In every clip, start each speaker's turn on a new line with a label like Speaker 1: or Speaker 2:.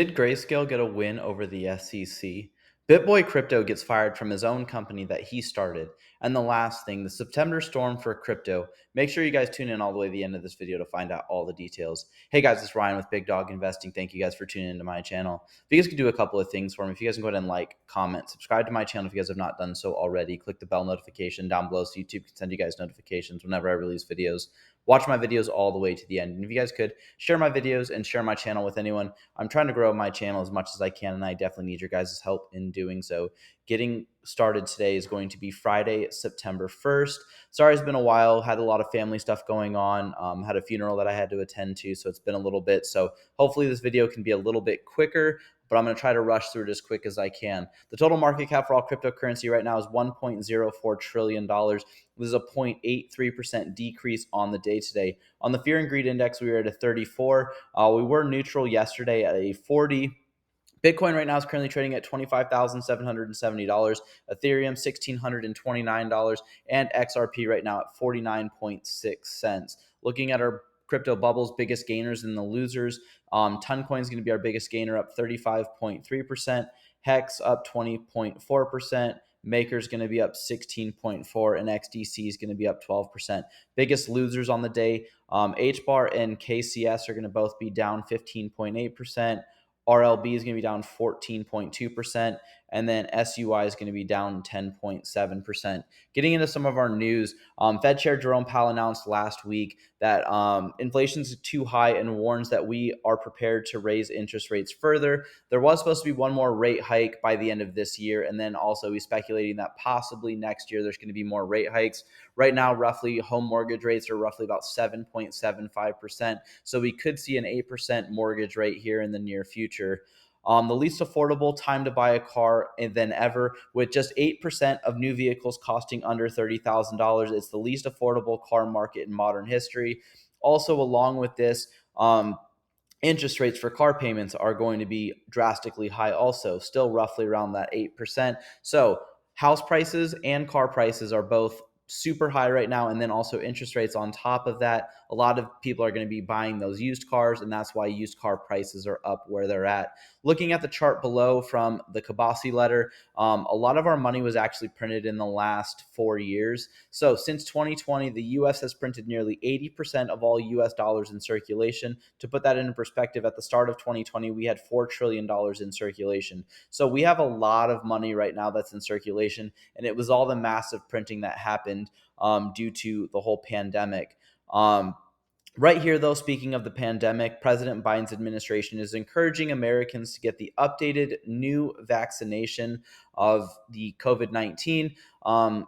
Speaker 1: Did Grayscale get a win over the SEC? Bitboy Crypto gets fired from his own company that he started. And the last thing, the September storm for crypto. Make sure you guys tune in all the way to the end of this video to find out all the details. Hey guys, it's Ryan with Big Dog Investing. Thank you guys for tuning into my channel. If you guys could do a couple of things for me, if you guys can go ahead and like, comment, subscribe to my channel if you guys have not done so already. Click the bell notification down below so YouTube can send you guys notifications whenever I release videos. Watch my videos all the way to the end. And if you guys could share my videos and share my channel with anyone, I'm trying to grow my channel as much as I can, and I definitely need your guys' help in doing so. Getting started today is going to be Friday, September 1st. Sorry, it's been a while. Had a lot of family stuff going on. Had a funeral that I had to attend to, so it's been a little bit. So hopefully this video can be a little bit quicker, but I'm going to try to rush through it as quick as I can. The total market cap for all cryptocurrency right now is $1.04 trillion. This is a 0.83% decrease on the day today. On the fear and greed index, we were at a 34. We were neutral yesterday at a 40. Bitcoin right now is currently trading at $25,770, Ethereum $1,629, and XRP right now at 49.6 cents. Looking at our crypto bubbles, biggest gainers and the losers, Toncoin is going to be our biggest gainer, up 35.3%, Hex up 20.4%, Maker is going to be up 16.4%, and XDC is going to be up 12%. Biggest losers on the day, HBAR and KCS are going to both be down 15.8%. RLB is going to be down 14.2%, and then SUI is going to be down 10.7%. Getting into some of our news, Fed Chair Jerome Powell announced last week that inflation is too high and warns that we are prepared to raise interest rates further. There was supposed to be one more rate hike by the end of this year, and then also he's speculating that possibly next year there's going to be more rate hikes. Right now, roughly home mortgage rates are roughly about 7.75%, so we could see an 8% mortgage rate here in the near future. The least affordable time to buy a car than ever, with just 8% of new vehicles costing under $30,000. It's the least affordable car market in modern history. Also, along with this, interest rates for car payments are going to be drastically high also, still roughly around that 8%. So house prices and car prices are both super high right now, and then also interest rates on top of that. A lot of people are going to be buying those used cars, and that's why used car prices are up where they're at. Looking at the chart below from the Kabasi letter, a lot of our money was actually printed in the last 4 years. So since 2020, the U.S. has printed nearly 80% of all U.S. dollars in circulation. To put that into perspective, at the start of 2020, we had $4 trillion in circulation. So we have a lot of money right now that's in circulation, and it was all the massive printing that happened due to the whole pandemic. Right here, though, speaking of the pandemic, President Biden's administration is encouraging Americans to get the updated new vaccination of the COVID-19.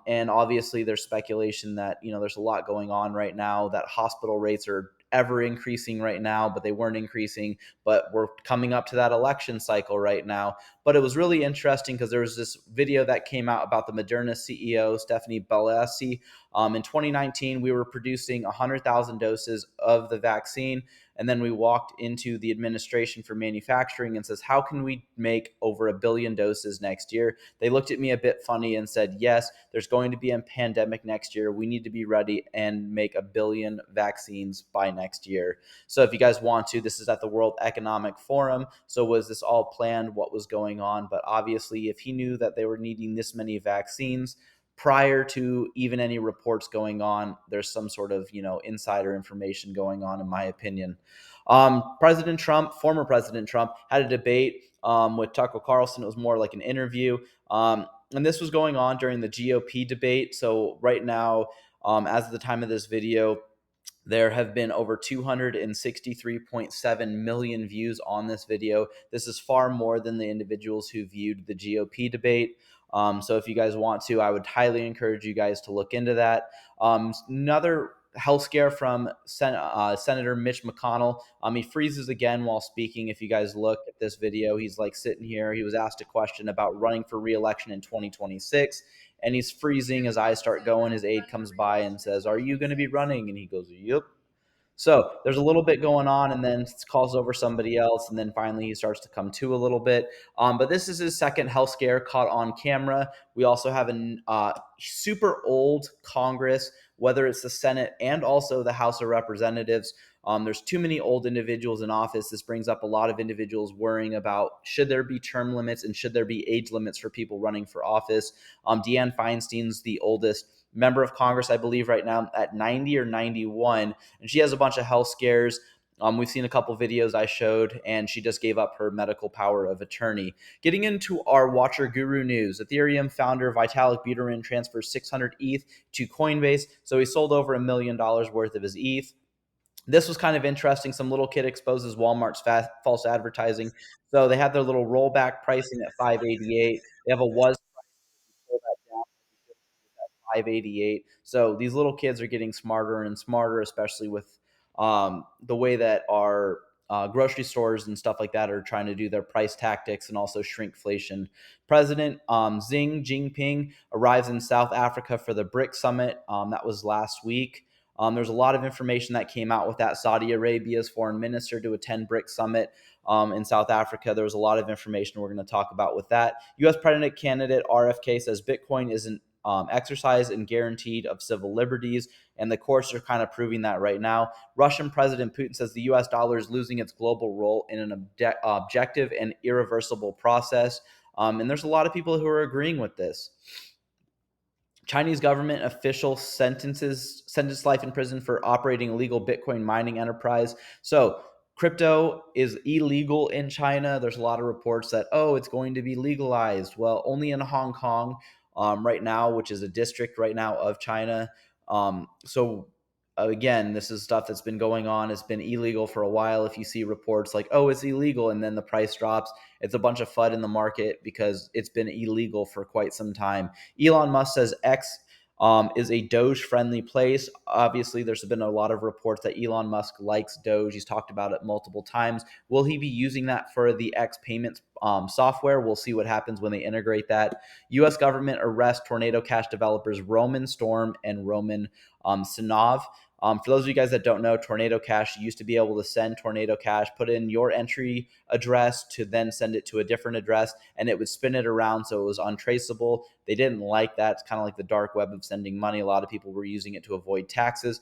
Speaker 1: And obviously, there's speculation that, there's a lot going on right now, that hospital rates are ever increasing right now, but they weren't increasing. But we're coming up to that election cycle right now. But it was really interesting because there was this video that came out about the Moderna CEO, Stephanie Balassi. In 2019, we were producing 100,000 doses of the vaccine. And then we walked into the administration for manufacturing and says, how can we make over 1 billion doses next year? They looked at me a bit funny and said, yes, there's going to be a pandemic next year. We need to be ready and make 1 billion vaccines by next year. So if you guys want to, this is at the World Economic Forum. So was this all planned? What was going on? But obviously, if he knew that they were needing this many vaccines prior to even any reports going on, there's some sort of, insider information going on, in my opinion. Former President Trump, had a debate with Tucker Carlson. It was more like an interview. And this was going on during the GOP debate. So right now, as of the time of this video, there have been over 263.7 million views on this video. This is far more than the individuals who viewed the GOP debate. So if you guys want to, I would highly encourage you guys to look into that. Another health scare from Senator Mitch McConnell. He freezes again while speaking. If you guys look at this video, he's like sitting here. He was asked a question about running for re-election in 2026, and he's freezing. His eyes start going. His aide comes by and says, "Are you going to be running?" And he goes, "Yep." So there's a little bit going on, and then calls over somebody else, and then finally he starts to come to a little bit. But this is his second health scare caught on camera. We also have a super old Congress, whether it's the Senate and also the House of Representatives. There's too many old individuals in office. This brings up a lot of individuals worrying about should there be term limits and should there be age limits for people running for office. Deanne Feinstein's the oldest member of Congress, I believe, right now at 90 or 91, and she has a bunch of health scares. We've seen a couple videos I showed, and she just gave up her medical power of attorney. Getting into our Watcher Guru news, Ethereum founder Vitalik Buterin transfers 600 ETH to Coinbase, so he sold over $1 million worth of his ETH. This was kind of interesting. Some little kid exposes Walmart's false advertising. So they had their little rollback pricing at 588. They have a was pull that down 588. So these little kids are getting smarter and smarter, especially with the way that our grocery stores and stuff like that are trying to do their price tactics and also shrinkflation. President Xi Jinping arrives in South Africa for the BRICS summit. That was last week. There's a lot of information that came out with that. Saudi Arabia's foreign minister to attend BRICS summit in South Africa. There was a lot of information we're going to talk about with that. U.S. President candidate RFK says Bitcoin isn't exercise and guaranteed of civil liberties, and the courts are kind of proving that right now. Russian President Putin says the U.S. dollar is losing its global role in an objective and irreversible process, and there's a lot of people who are agreeing with this. Chinese government official sentence life in prison for operating illegal Bitcoin mining enterprise. So crypto is illegal in China. There's a lot of reports that, oh, it's going to be legalized. Well, only in Hong Kong right now, which is a district right now of China. So again, this is stuff that's been going on. It's been illegal for a while. If you see reports like, oh, it's illegal, and then the price drops, it's a bunch of FUD in the market because it's been illegal for quite some time. Elon Musk says X is a Doge-friendly place. Obviously, there's been a lot of reports that Elon Musk likes Doge. He's talked about it multiple times. Will he be using that for the X payments software? We'll see what happens when they integrate that. U.S. government arrests Tornado Cash developers Roman Storm and Roman Sinov. For those of you guys that don't know, Tornado Cash used to be able to send Tornado Cash, put in your entry address to then send it to a different address, and it would spin it around so it was untraceable. They didn't like that. It's kind of like the dark web of sending money. A lot of people were using it to avoid taxes,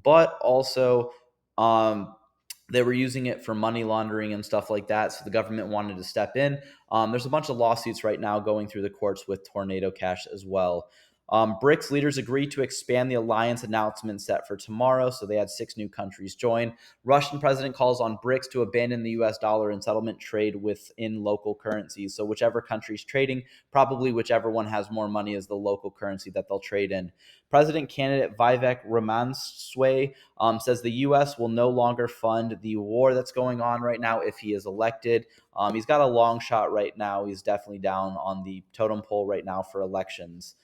Speaker 1: but also they were using it for money laundering and stuff like that. So the government wanted to step in. There's a bunch of lawsuits right now going through the courts with Tornado Cash as well. BRICS leaders agreed to expand the alliance announcement set for tomorrow, so they had 6 new countries join. Russian president calls on BRICS to abandon the U.S. dollar and settlement trade within local currencies. So whichever country's trading, probably whichever one has more money is the local currency that they'll trade in. President candidate Vivek Ramaswamy says the U.S. will no longer fund the war that's going on right now if he is elected. He's got a long shot right now. He's definitely down on the totem pole right now for elections.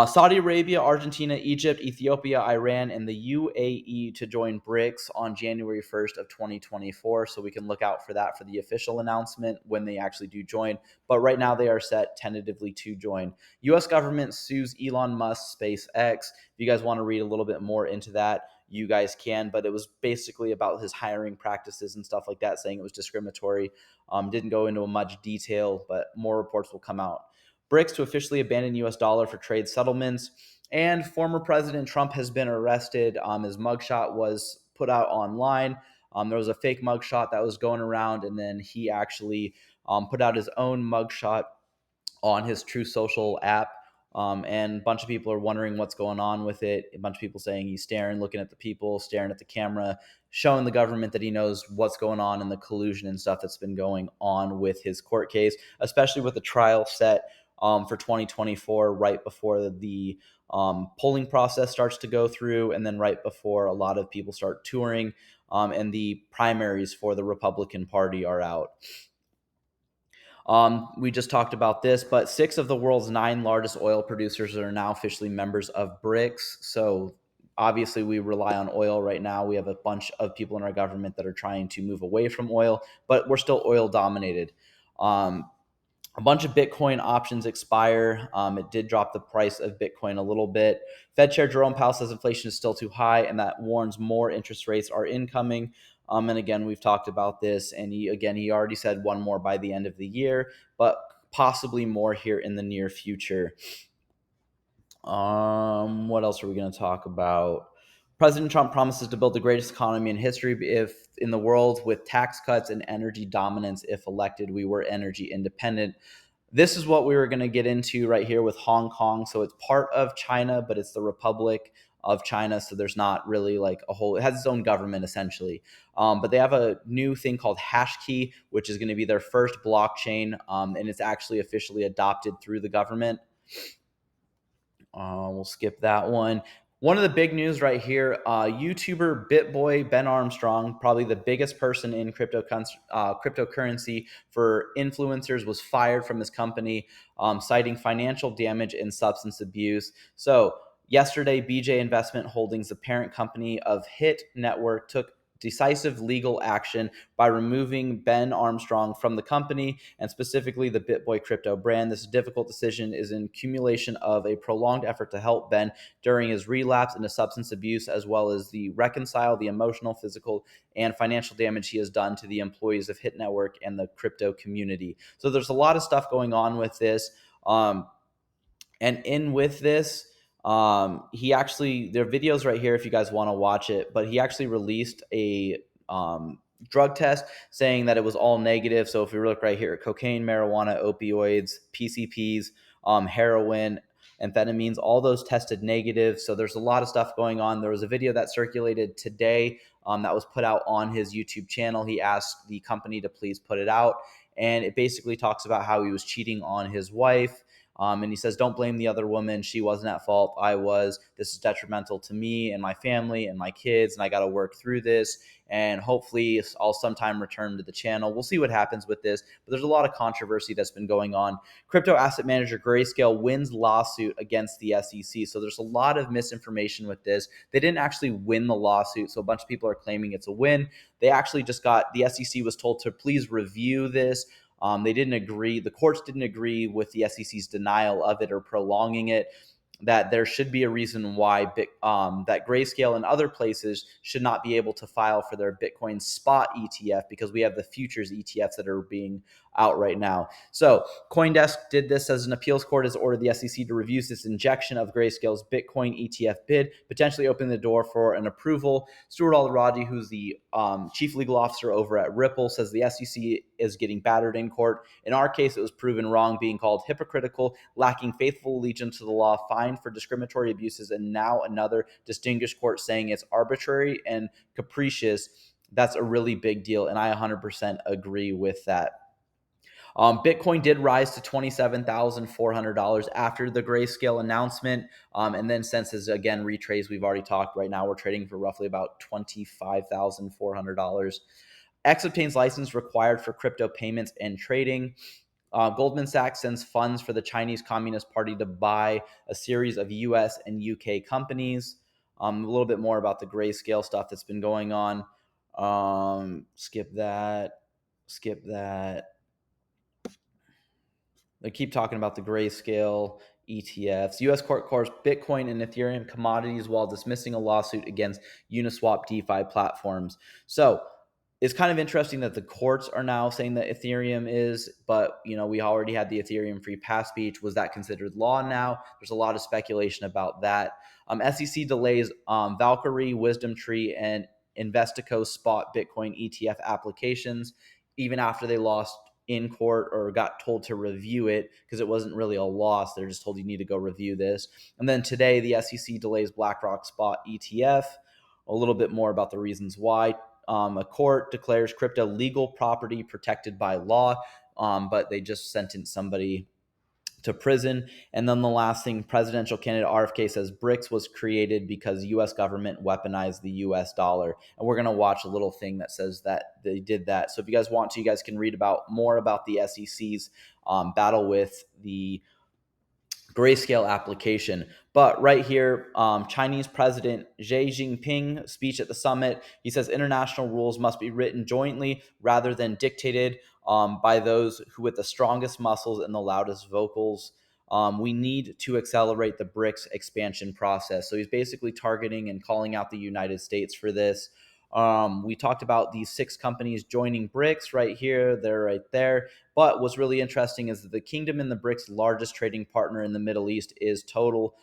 Speaker 1: Saudi Arabia, Argentina, Egypt, Ethiopia, Iran, and the UAE to join BRICS on January 1st of 2024. So we can look out for that for the official announcement when they actually do join. But right now they are set tentatively to join. U.S. government sues Elon Musk SpaceX. If you guys want to read a little bit more into that, you guys can. But it was basically about his hiring practices and stuff like that, saying it was discriminatory. Didn't go into much detail, but more reports will come out. BRICS to officially abandon U.S. dollar for trade settlements. And former President Trump has been arrested. His mugshot was put out online. There was a fake mugshot that was going around, and then he actually put out his own mugshot on his True Social app. And a bunch of people are wondering what's going on with it. A bunch of people saying he's staring, looking at the people, staring at the camera, showing the government that he knows what's going on and the collusion and stuff that's been going on with his court case, especially with the trial set for 2024, right before the polling process starts to go through, and then right before a lot of people start touring, and the primaries for the Republican Party are out. We just talked about this, but 6 of the world's 9 largest oil producers are now officially members of BRICS. So obviously we rely on oil right now. We have a bunch of people in our government that are trying to move away from oil, but we're still oil dominated. A bunch of Bitcoin options expire. It did drop the price of Bitcoin a little bit. Fed Chair Jerome Powell says inflation is still too high, and that warns more interest rates are incoming. And again, we've talked about this, and he already said one more by the end of the year, but possibly more here in the near future. What else are we going to talk about? President Trump promises to build the greatest economy in history if in the world with tax cuts and energy dominance. If elected, we were energy independent. This is what we were going to get into right here with Hong Kong. So it's part of China, but it's the Republic of China. So there's not really like a whole, it has its own government essentially. But they have a new thing called Hashkey, which is going to be their first blockchain. And it's actually officially adopted through the government. We'll skip that one. One of the big news right here, YouTuber Bitboy Ben Armstrong, probably the biggest person in cryptocurrency for influencers, was fired from his company, citing financial damage and substance abuse. So yesterday, BJ Investment Holdings, the parent company of Hit Network, took decisive legal action by removing Ben Armstrong from the company and specifically the Bitboy crypto brand. This difficult decision is an accumulation of a prolonged effort to help Ben during his relapse into substance abuse, as well as the reconcile the emotional, physical, and financial damage he has done to the employees of Hit Network and the crypto community. So there's a lot of stuff going on with this. And in with this, he actually, there are videos right here if you guys want to watch it, but he actually released a drug test saying that it was all negative. So if we look right here, cocaine, marijuana, opioids, PCPs, heroin, amphetamines, all those tested negative. So there's a lot of stuff going on. There was a video that circulated today that was put out on his YouTube channel. He asked the company to please put it out. And it basically talks about how he was cheating on his wife. And he says, don't blame the other woman. She wasn't at fault. I was. This is detrimental to me and my family and my kids. And I got to work through this. And hopefully I'll sometime return to the channel. We'll see what happens with this. But there's a lot of controversy that's been going on. Crypto asset manager Grayscale wins lawsuit against the SEC. So there's a lot of misinformation with this. They didn't actually win the lawsuit. So a bunch of people are claiming it's a win. They actually just got, the SEC was told to please review this. They didn't agree. The courts didn't agree with the SEC's denial of it or prolonging it. That there should be a reason why that Grayscale and other places should not be able to file for their Bitcoin spot ETF because we have the futures ETFs that are being out right now. So CoinDesk did this as an appeals court has ordered the SEC to review this injection of Grayscale's Bitcoin ETF bid, potentially opening the door for an approval. Stuart Alradi, who's the chief legal officer over at Ripple, says the SEC is getting battered in court. In our case, it was proven wrong, being called hypocritical, lacking faithful allegiance to the law, fined for discriminatory abuses, and now another distinguished court saying it's arbitrary and capricious. That's a really big deal, and I 100% agree with that. Bitcoin did rise to $27,400 after the Grayscale announcement. And then since it's again retraced, we've already talked, right now we're trading for roughly about $25,400. X obtains license required for crypto payments and trading. Goldman Sachs sends funds for the Chinese Communist Party to buy a series of US and UK companies. A little bit more about the Grayscale stuff that's been going on. Skip that. Skip that. They keep talking about the Grayscale ETFs. U.S. court covers Bitcoin and Ethereum commodities while dismissing a lawsuit against Uniswap DeFi platforms. So it's kind of interesting that the courts are now saying that Ethereum is, but we already had the Ethereum free pass speech. Was that considered law now? There's a lot of speculation about that. SEC delays Valkyrie, Wisdom Tree, and Investico spot Bitcoin ETF applications, even after they lost in court or got told to review it because it wasn't really a loss. They're just told you need to go review this. And then today, the SEC delays BlackRock spot ETF. A little bit more about the reasons why. A court declares crypto legal property protected by law, but they just sentenced somebody to prison. And then the last thing, presidential candidate RFK says BRICS was created because U.S. government weaponized the U.S. dollar. And we're going to watch a little thing that says that they did that. So if you guys want to, you guys can read more about the SEC's battle with the Grayscale application. But right here, Chinese President Xi Jinping speech at the summit. He says international rules must be written jointly rather than dictated by those who with the strongest muscles and the loudest vocals. We need to accelerate the BRICS expansion process. So he's basically targeting and calling out the United States for this. We talked about these 6 companies joining BRICS right here. They're right there. But what's really interesting is that the kingdom and the BRICS largest trading partner in the Middle East is Total.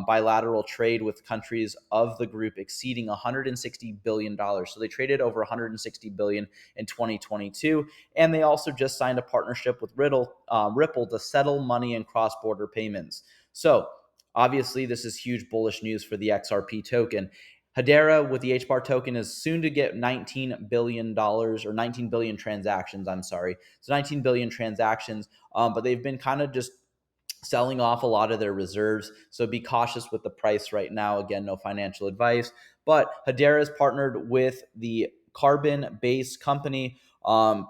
Speaker 1: bilateral trade with countries of the group exceeding $160 billion. So they traded over $160 billion in 2022. And they also just signed a partnership with Ripple to settle money and cross-border payments. So obviously, this is huge bullish news for the XRP token. Hedera with the HBAR token is soon to get $19 billion or 19 billion transactions. I'm sorry. So 19 billion transactions, but they've been kind of just selling off a lot of their reserves. So be cautious with the price right now. Again, no financial advice. But Hedera is partnered with the carbon-based company. And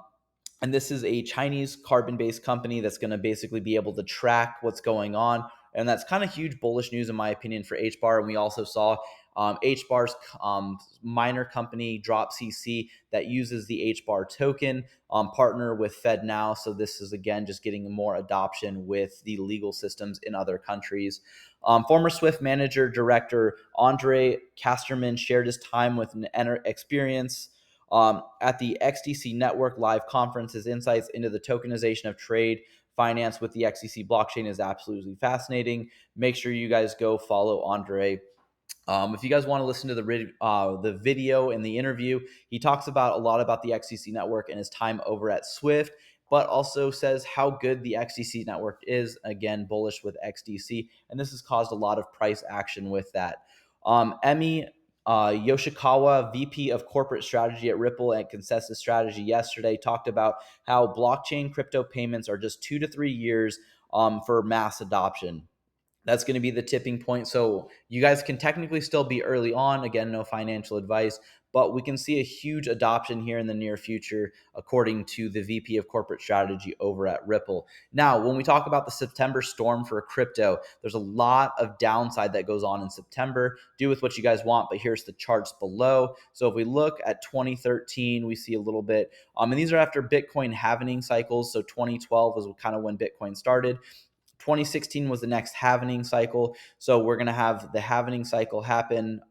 Speaker 1: this is a Chinese carbon-based company that's going to basically be able to track what's going on. And that's kind of huge bullish news, in my opinion, for HBAR. And we also saw HBAR's miner company, DropCC, that uses the HBAR token, partner with FedNow. So this is, again, just getting more adoption with the legal systems in other countries. Former Swift manager director Andre Casterman shared his time with an experience at the XDC Network Live conference. His insights into the tokenization of trade finance with the XDC blockchain is absolutely fascinating. Make sure you guys go follow Andre. If you guys want to listen to the video and the interview, he talks about a lot about the XDC network and his time over at Swift, but also says how good the XDC network is. Again, bullish with XDC, and this has caused a lot of price action with that. Emi Yoshikawa, VP of Corporate Strategy at Ripple and Consensus Strategy, yesterday talked about how blockchain crypto payments are just 2 to 3 years for mass adoption. That's going to be the tipping point. So you guys can technically still be early on. Again, no financial advice, but we can see a huge adoption here in the near future, according to the VP of Corporate Strategy over at Ripple. Now, when we talk about the September storm for crypto, there's a lot of downside that goes on in September. Do with what you guys want, but here's the charts below. So if we look at 2013, we see a little bit, and these are after Bitcoin halving cycles. So 2012 was kind of when Bitcoin started. 2016 was the next halvening cycle. So we're going to have the halvening cycle happen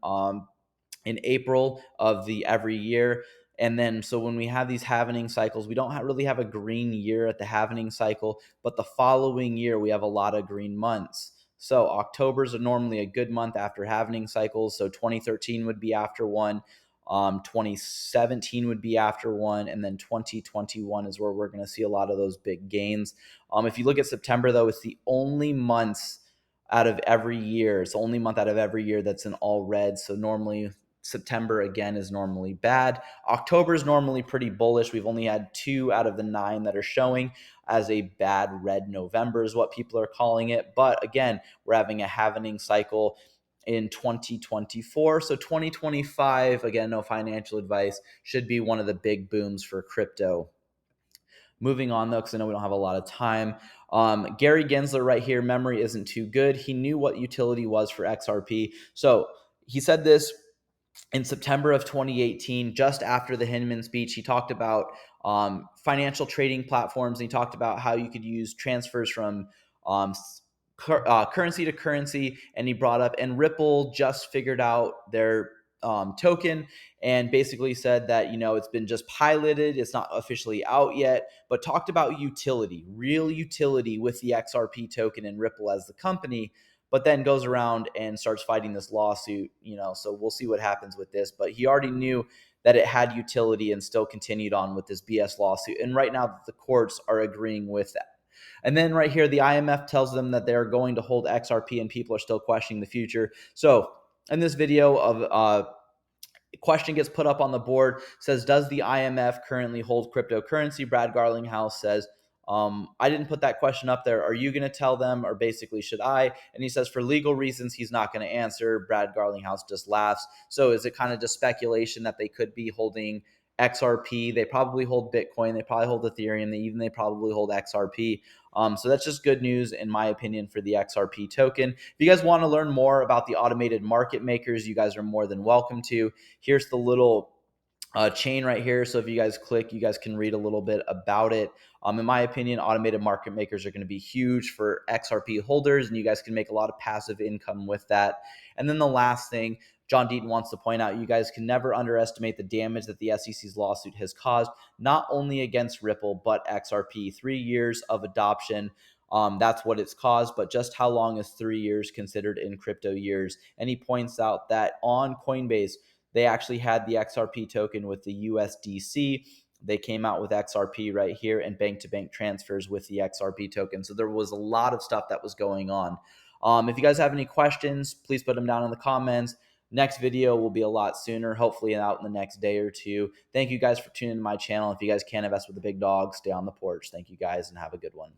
Speaker 1: in April of the every year. And then, so when we have these halvening cycles, we don't really have a green year at the halvening cycle, but the following year, we have a lot of green months. So October's normally a good month after halvening cycles. So 2013 would be after one. 2017 would be after one, and then 2021 is where we're going to see a lot of those big gains. If you look at September, though, it's the only months out of every year. It's the only month out of every year that's in all red. So normally September, again, is normally bad. October is normally pretty bullish. We've only had 2 out of the 9 that are showing as a bad red November is what people are calling it. But again, we're having a halvening cycle in 2024. So 2025, again, no financial advice, should be one of the big booms for crypto. Moving on, though, because I know we don't have a lot of time. Gary Gensler right here, memory isn't too good. He knew what utility was for XRP. So he said this in September of 2018, just after the Hinman speech. He talked about financial trading platforms. And he talked about how you could use transfers from currency to currency. And he brought up, and Ripple just figured out their token, and basically said that, it's been just piloted. It's not officially out yet, but talked about utility, real utility with the XRP token and Ripple as the company, but then goes around and starts fighting this lawsuit, so we'll see what happens with this. But he already knew that it had utility and still continued on with this BS lawsuit. And right now the courts are agreeing with that. And then right here, the IMF tells them that they're going to hold XRP, and people are still questioning the future. So in this video of question gets put up on the board, says, does the IMF currently hold cryptocurrency? Brad Garlinghouse says, I didn't put that question up there. Are you going to tell them, or basically should I? And he says for legal reasons, he's not going to answer. Brad Garlinghouse just laughs. So is it kind of just speculation that they could be holding XRP? They probably hold Bitcoin. They probably hold Ethereum. They probably hold XRP. So that's just good news, in my opinion, for the XRP token. If you guys want to learn more about the automated market makers, you guys are more than welcome to. Here's the little chain right here. So if you guys click, you guys can read a little bit about it. In my opinion, automated market makers are going to be huge for XRP holders, and you guys can make a lot of passive income with that. And then the last thing, John Deaton wants to point out, you guys can never underestimate the damage that the SEC's lawsuit has caused, not only against Ripple, but XRP. 3 years of adoption. That's what it's caused. But just how long is 3 years considered in crypto years? And he points out that on Coinbase, they actually had the XRP token with the USDC. They came out with XRP right here and bank to bank transfers with the XRP token. So there was a lot of stuff that was going on. If you guys have any questions, please put them down in the comments. Next video will be a lot sooner, hopefully out in the next day or two. Thank you guys for tuning in to my channel. If you guys can invest with the big dogs, stay on the porch. Thank you guys and have a good one.